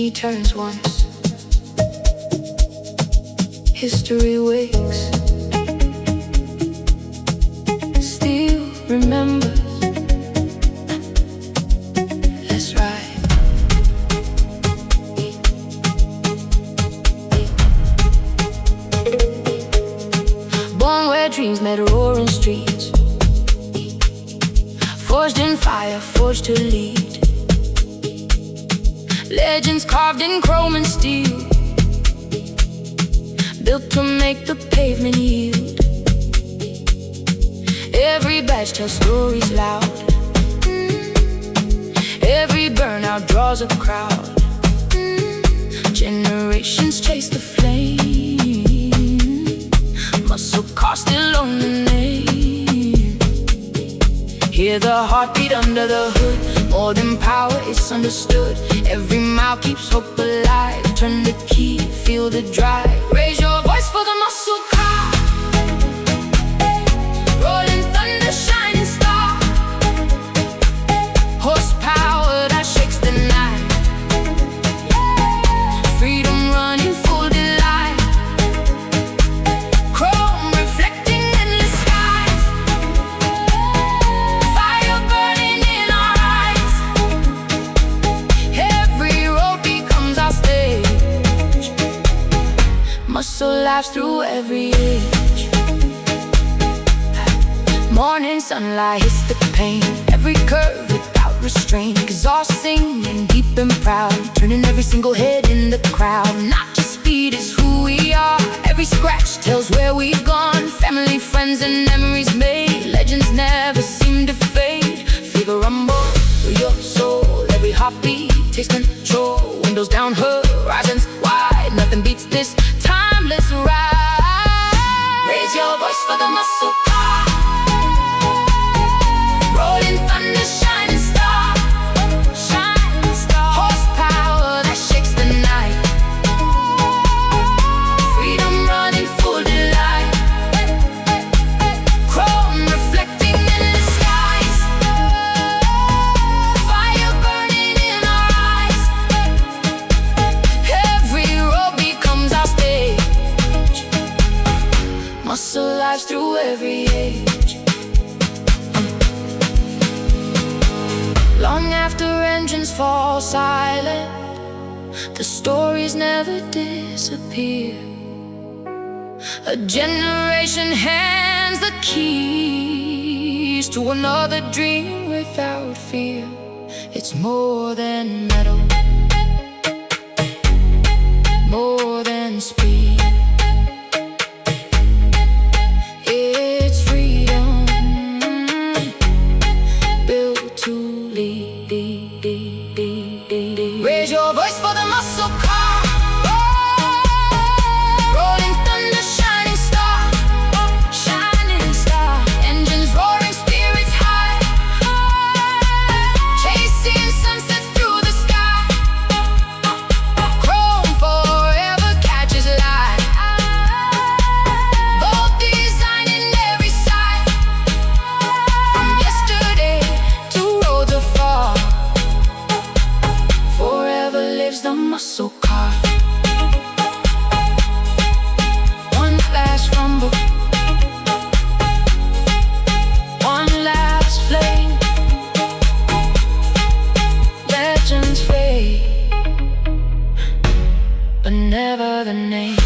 key turns once, history wakes, still remembers. Let's ride. Born where dreams met roaring streets, forged in fire, forged to lead. Legends carved in chrome and steel, built to make the pavement yield. Every badge tells stories loud, every burnout draws a crowd. Generations chase the flame, muscle car still on the name. Hear the heartbeat under the hood, more than power, it's understood. Every mile keeps hope alive. Turn the key, feel the drive. Raise your voice for the muscle car. Rolling thunder, shining star. Horsepower that shakes the night. Freedom running full delight. Chrome reflecting endless skies. Fire burning in our eyes. Every road becomes our stage. Muscle lives through every age. Morning sunlight hits the pain, every curve without restraint. Exhausting and deep and proud, turning every single head in the crowd. Not just speed, it's who we are. Every scratch tells where we've gone. Family, friends, and memories made. Legends never seem to fade. Feel the rumble through your soul. Every heartbeat takes control. Windows down, horizons wide. Nothing beats this timeless ride. Raise your voice for the muscle car. Rolling thunder, shining star. Shining star. Horsepower that shakes the night. Freedom running full delight. Chrome reflecting in the skies. Fire burning in our eyes. Every road becomes our stage. Muscle lives through every age. Long after engines fall silent, the stories never disappear. A generation hands the keys to another dream without fear. It's more than metal, more than speed. It's freedom, built to lead. Raise your voice for the muscle car. Rolling thunder, shining star. Shining star. Engines roaring, spirits high. Chasing sunsets through the sky. Chrome forever catches light. Bold design in every side. From yesterday to roads afar, forever lives the muscle car. One last rumble, one last flame. Legends fade, but never the name.